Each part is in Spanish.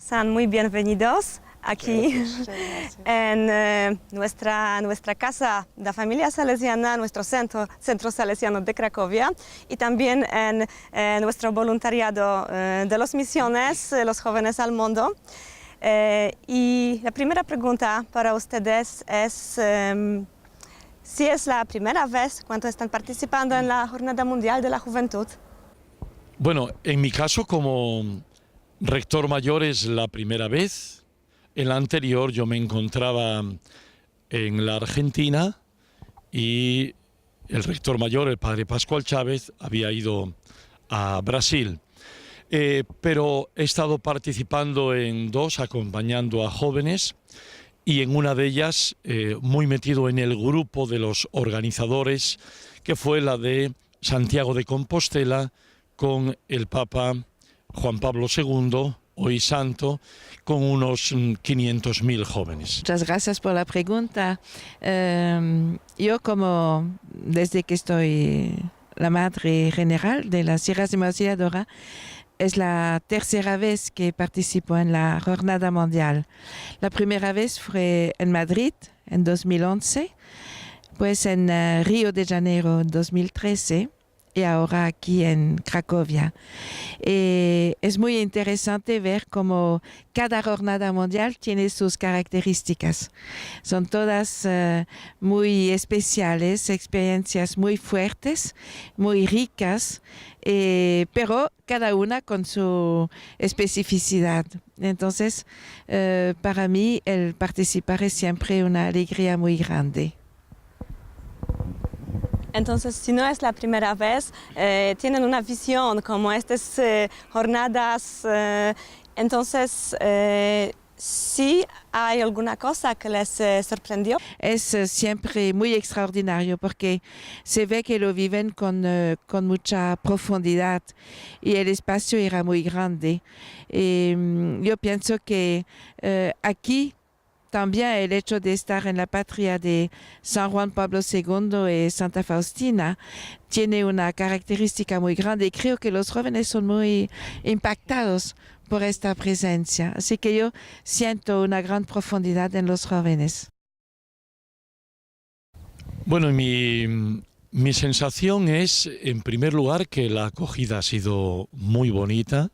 Sean muy bienvenidos aquí en nuestra casa de familia salesiana, nuestro centro salesiano de Cracovia, y también en nuestro voluntariado de las misiones, los jóvenes al mundo. Y la primera pregunta para ustedes es si es la primera vez cuando están participando en la Jornada Mundial de la Juventud. Bueno, en mi caso como rector mayor es la primera vez. En la anterior yo me encontraba en la Argentina y el rector mayor, el padre Pascual Chávez, había ido a Brasil. Pero he estado participando en dos, acompañando a jóvenes, y en una de ellas muy metido en el grupo de los organizadores, que fue la de Santiago de Compostela, con el Papa Juan Pablo II, hoy santo, con unos 500.000 jóvenes. Muchas gracias por la pregunta. Yo desde que estoy la madre general de las Sierras de Auxiliadora, es la tercera vez que participo en la Jornada Mundial. La primera vez fue en Madrid, en 2011, pues en Río de Janeiro, en 2013, y ahora aquí en Cracovia. Es muy interesante ver cómo cada jornada mundial tiene sus características. Son todas muy especiales, experiencias muy fuertes, muy ricas, pero cada una con su especificidad. Entonces, para mí, el participar es siempre una alegría muy grande. Entonces, si no es la primera vez, tienen una visión como estas jornadas. Entonces, ¿sí hay alguna cosa que les sorprendió? Es siempre muy extraordinario porque se ve que lo viven con mucha profundidad y el espacio era muy grande. Yo pienso que aquí también el hecho de estar en la patria de San Juan Pablo II y Santa Faustina tiene una característica muy grande y creo que los jóvenes son muy impactados por esta presencia. Así que yo siento una gran profundidad en los jóvenes. Bueno, mi sensación es, en primer lugar, que la acogida ha sido muy bonita.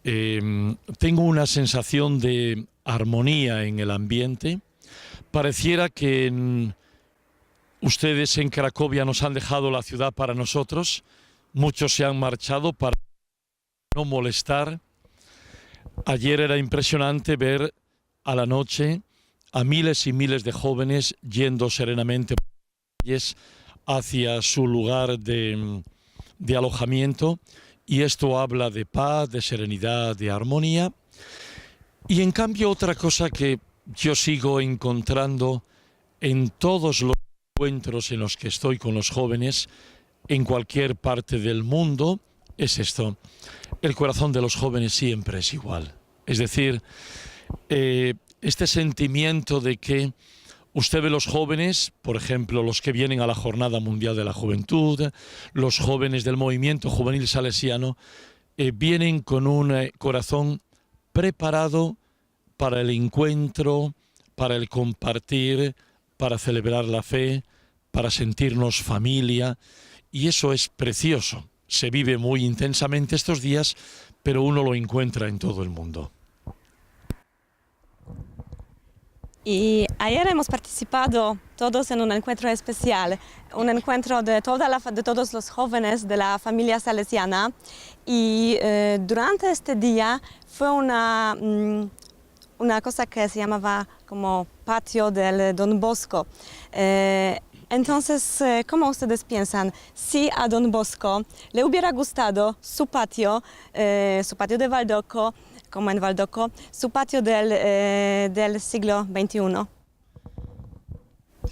Tengo una sensación de armonía en el ambiente. Pareciera que ustedes en Cracovia nos han dejado la ciudad para nosotros. Muchos se han marchado para no molestar. Ayer era impresionante ver a la noche a miles y miles de jóvenes yendo serenamente por las calles hacia su lugar de alojamiento. Y esto habla de paz, de serenidad, de armonía. Y en cambio otra cosa que yo sigo encontrando en todos los encuentros en los que estoy con los jóvenes, en cualquier parte del mundo, es esto. El corazón de los jóvenes siempre es igual. Es decir, este sentimiento de que usted ve los jóvenes, por ejemplo, los que vienen a la Jornada Mundial de la Juventud, los jóvenes del movimiento juvenil salesiano, vienen con un corazón preparado para el encuentro, para el compartir, para celebrar la fe, para sentirnos familia, y eso es precioso. Se vive muy intensamente estos días, pero uno lo encuentra en todo el mundo. Y ayer hemos participado todos en un encuentro especial, un encuentro de todos los jóvenes de la familia salesiana. Y durante este día fue una cosa que se llamaba como patio del Don Bosco. Entonces, ¿cómo ustedes piensan? Si a Don Bosco le hubiera gustado su patio de Valdocco, como en Valdocco, su patio del siglo XXI.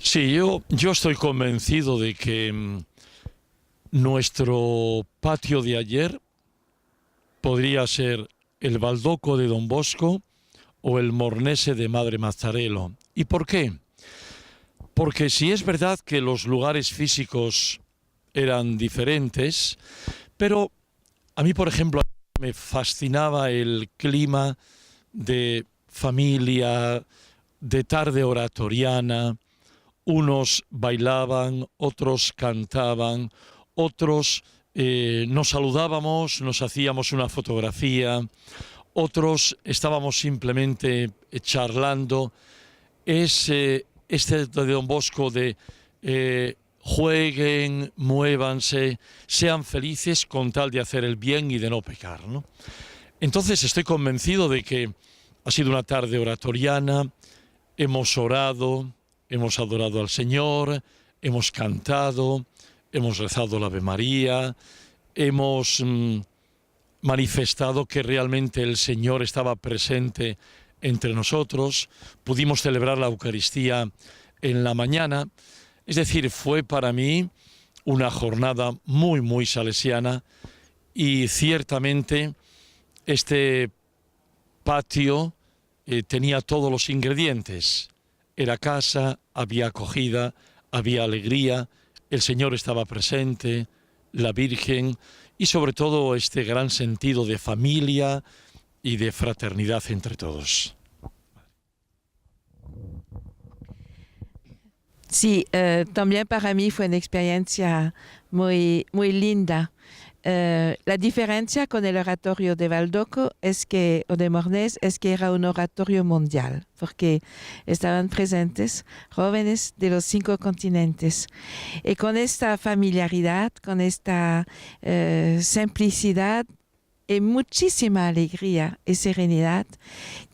Sí, yo estoy convencido de que nuestro patio de ayer podría ser el Valdocco de Don Bosco o el Mornese de Madre Mazzarello. ¿Y por qué? Porque si es verdad que los lugares físicos eran diferentes, pero a mí, por ejemplo, me fascinaba el clima de familia, de tarde oratoriana. Unos bailaban, otros cantaban, otros nos saludábamos, nos hacíamos una fotografía, otros estábamos simplemente charlando. Es este de Don Bosco de jueguen, muévanse, sean felices con tal de hacer el bien y de no pecar, ¿no? Entonces estoy convencido de que ha sido una tarde oratoriana, hemos orado, hemos adorado al Señor, hemos cantado, hemos rezado la Ave María, hemos manifestado que realmente el Señor estaba presente entre nosotros, pudimos celebrar la Eucaristía en la mañana. Es decir, fue para mí una jornada muy, muy salesiana, y ciertamente este patio tenía todos los ingredientes. Era casa, había acogida, había alegría, el Señor estaba presente, la Virgen, y sobre todo este gran sentido de familia y de fraternidad entre todos. Sí, también para mí fue una experiencia muy, muy linda. La diferencia con el oratorio de Valdoco o de Mornés es que era un oratorio mundial, porque estaban presentes jóvenes de los 5 continentes. Y con esta familiaridad, con esta simplicidad y muchísima alegría y serenidad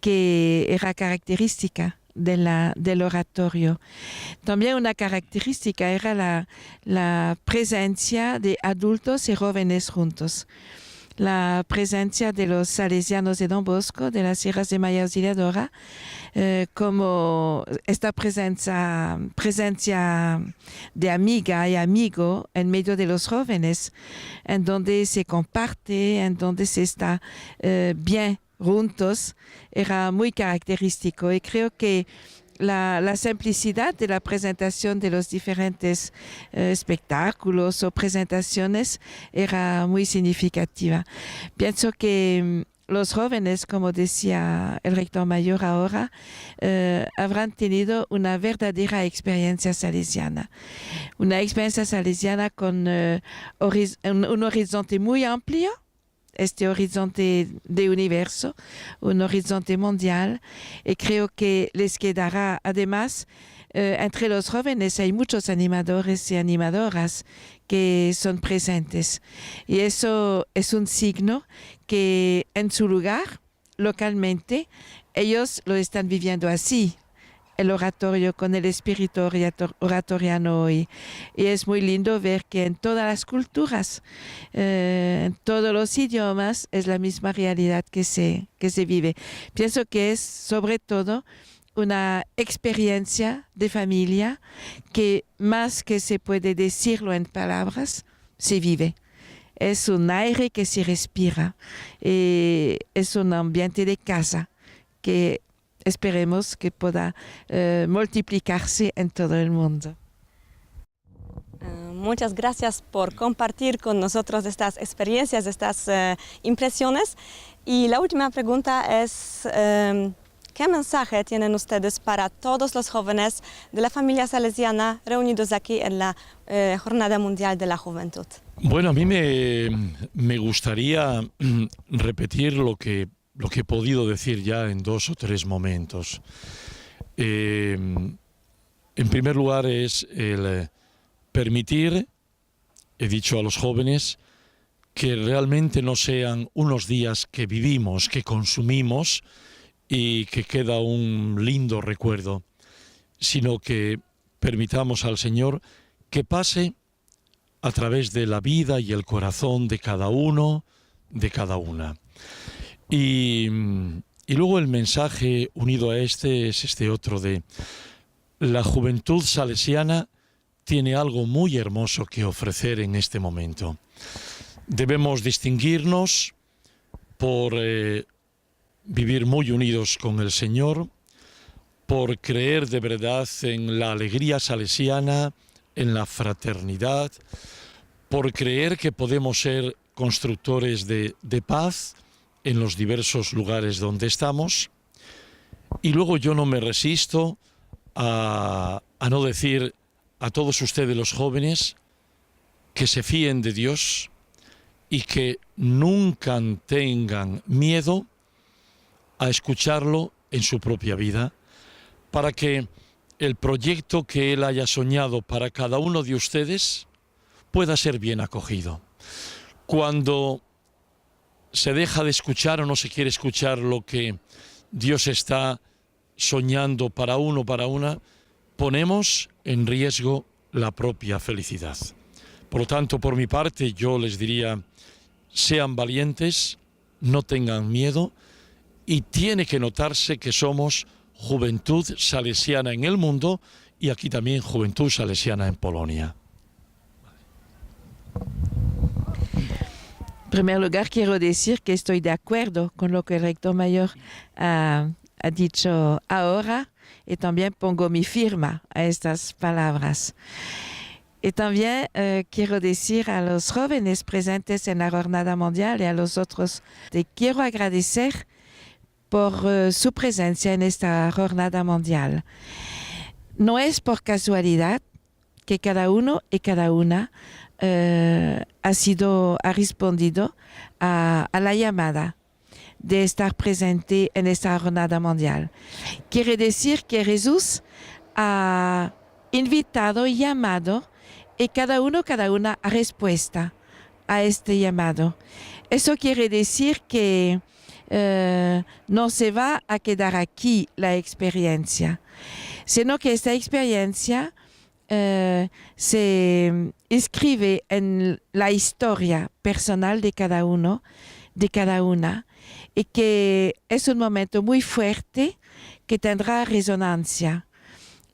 que era característica del oratorio. También una característica era la presencia de adultos y jóvenes juntos. La presencia de los salesianos de Don Bosco, de las Sierras de María Auxiliadora, como esta presencia de amiga y amigo en medio de los jóvenes, en donde se comparte, en donde se está bien juntos, era muy característico, y creo que la simplicidad de la presentación de los diferentes espectáculos o presentaciones era muy significativa. Pienso que los jóvenes, como decía el rector mayor ahora, habrán tenido una verdadera experiencia salesiana. Una experiencia salesiana con un horizonte muy amplio, este horizonte de universo, un horizonte mundial, y creo que les quedará además, entre los jóvenes hay muchos animadores y animadoras que son presentes, y eso es un signo que en su lugar, localmente, ellos lo están viviendo así, el oratorio con el espíritu oratoriano hoy. Y es muy lindo ver que en todas las culturas, en todos los idiomas, es la misma realidad que se vive. Pienso que es sobre todo una experiencia de familia que más que se puede decirlo en palabras, se vive. Es un aire que se respira, es un ambiente de casa que esperemos que pueda multiplicarse en todo el mundo. Muchas gracias por compartir con nosotros estas experiencias, estas impresiones. Y la última pregunta es, ¿qué mensaje tienen ustedes para todos los jóvenes de la familia salesiana reunidos aquí en la Jornada Mundial de la Juventud? Bueno, a mí me gustaría repetir lo que he podido decir ya en 2 o 3 momentos. En primer lugar es el permitir, he dicho a los jóvenes, que realmente no sean unos días que vivimos, que consumimos y que queda un lindo recuerdo, sino que permitamos al Señor que pase a través de la vida y el corazón de cada uno, de cada una. Y luego el mensaje unido a este es este otro de la juventud salesiana tiene algo muy hermoso que ofrecer en este momento. Debemos distinguirnos por vivir muy unidos con el Señor, por creer de verdad en la alegría salesiana, en la fraternidad, por creer que podemos ser constructores de paz en los diversos lugares donde estamos, Y luego yo no me resisto a no decir a todos ustedes los jóvenes que se fíen de Dios y que nunca tengan miedo a escucharlo en su propia vida, para que el proyecto que Él haya soñado para cada uno de ustedes pueda ser bien acogido. Cuando se deja de escuchar o no se quiere escuchar lo que Dios está soñando para uno, para una, ponemos en riesgo la propia felicidad. Por lo tanto, por mi parte, yo les diría, sean valientes, no tengan miedo, y tiene que notarse que somos Juventud Salesiana en el mundo y aquí también Juventud Salesiana en Polonia. En primer lugar, quiero decir que estoy de acuerdo con lo que el rector mayor ha dicho ahora y también pongo mi firma a estas palabras. Y también quiero decir a los jóvenes presentes en la Jornada Mundial y a los otros, te quiero agradecer por su presencia en esta Jornada Mundial. No es por casualidad que cada uno y cada una ha respondido a la llamada de estar presente en esta Jornada Mundial. Quiere decir que Jesús ha invitado y llamado y cada uno, cada una ha respuesta a este llamado. Eso quiere decir que no se va a quedar aquí la experiencia, sino que esta experiencia se inscribe en la historia personal de cada uno, de cada una, y que es un momento muy fuerte que tendrá resonancia.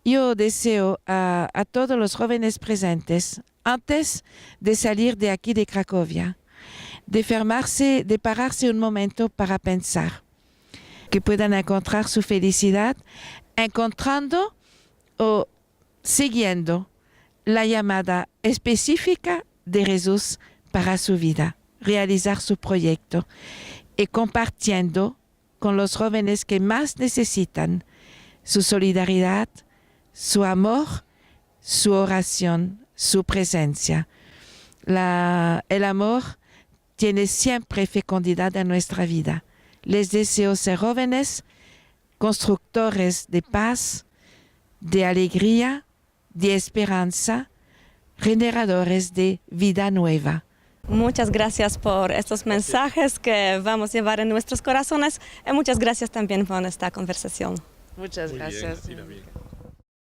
Yo deseo a todos los jóvenes presentes, antes de salir de aquí de Cracovia, de pararse un momento para pensar, que puedan encontrar su felicidad encontrando o siguiendo la llamada específica de Jesús para su vida, realizar su proyecto y compartiendo con los jóvenes que más necesitan su solidaridad, su amor, su oración, su presencia. El amor tiene siempre fecundidad en nuestra vida. Les deseo ser jóvenes, constructores de paz, de alegría, de esperanza, generadores de vida nueva. Muchas gracias por estos mensajes que vamos a llevar en nuestros corazones y muchas gracias también por esta conversación. Muchas gracias.